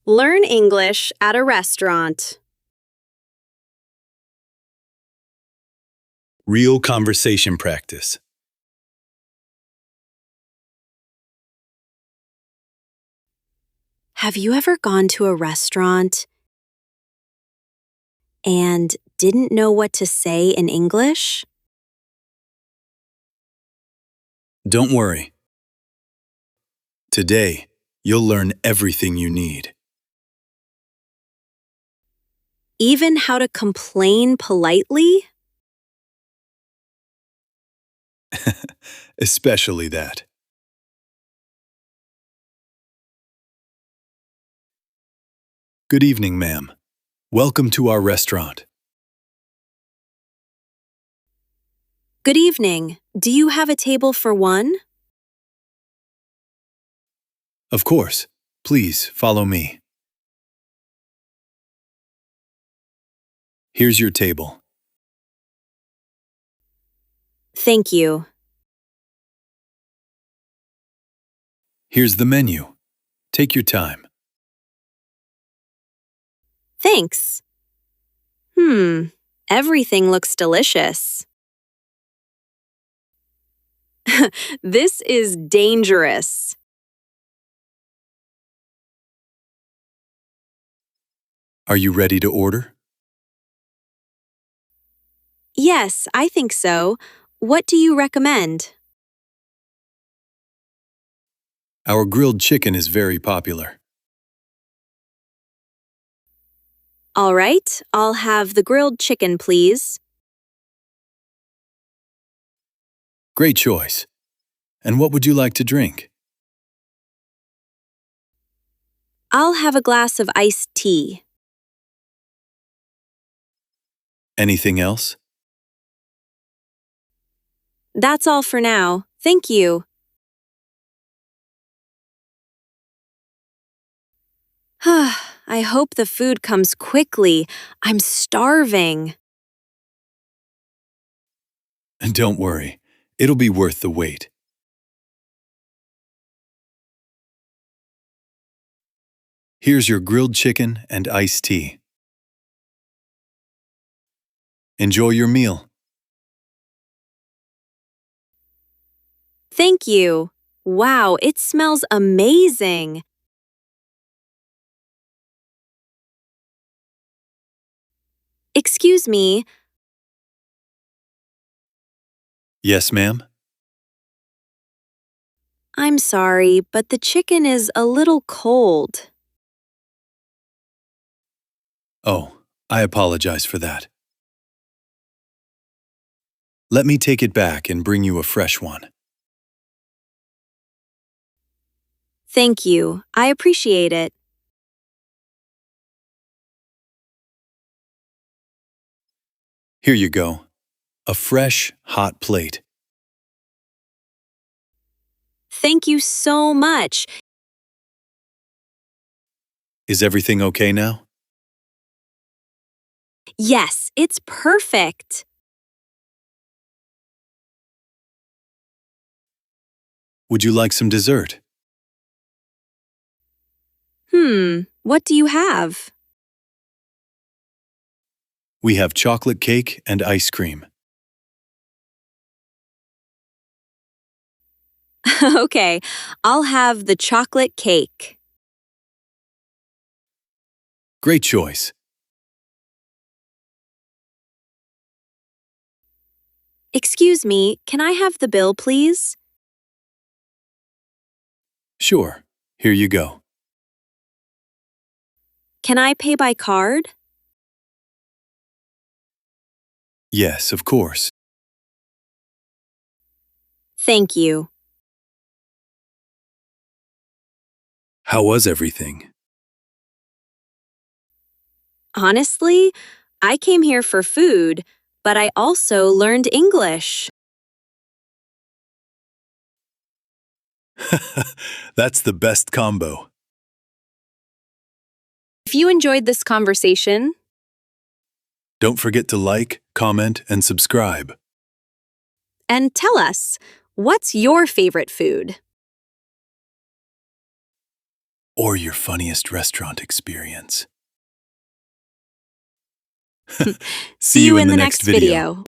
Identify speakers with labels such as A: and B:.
A: Learn English at a restaurant.
B: Real conversation practice.
A: Have you ever gone to a restaurant and didn't know what to say in English?
B: Don't worry. Today, you'll learn everything you need.
A: Even how to complain politely?
B: Especially that. Good evening, ma'am. Welcome to our restaurant.
A: Good evening. Do you have a table for one?
B: Of course. Please follow me. Here's your table.
A: Thank you.
B: Here's the menu. Take your time.
A: Thanks. Everything looks delicious. This is dangerous.
B: Are you ready to order?
A: Yes, I think so. What do you recommend?
B: Our grilled chicken is very popular.
A: All right, I'll have the grilled chicken, please.
B: Great choice. And what would you like to drink?
A: I'll have a glass of iced tea.
B: Anything else?
A: That's all for now. Thank you. I hope the food comes quickly. I'm starving.
B: Don't worry. It'll be worth the wait. Here's your grilled chicken and iced tea. Enjoy your meal.
A: Thank you. Wow, it smells amazing. Excuse me,
B: Yes, ma'am?
A: I'm sorry, but the chicken is a little cold.
B: Oh, I apologize for that. Let me take it back and bring you a fresh one.
A: Thank you. I appreciate it.
B: Here you go. A fresh, hot plate.
A: Thank you so much.
B: Is everything okay now?
A: Yes, it's perfect.
B: Would you like some dessert?
A: What do you have?
B: We have chocolate cake and ice cream.
A: Okay, I'll have the chocolate cake.
B: Great choice.
A: Excuse me, can I have the bill, please?
B: Sure. Here you go.
A: Can I pay by card?
B: Yes, of course.
A: Thank you.
B: How was everything?
A: Honestly, I came here for food, but I also learned English.
B: That's the best combo.
A: If you enjoyed this conversation,
B: Don't forget to like, comment, and subscribe.
A: and tell us, what's your favorite food?
B: or your funniest restaurant experience.
A: See you in the next video.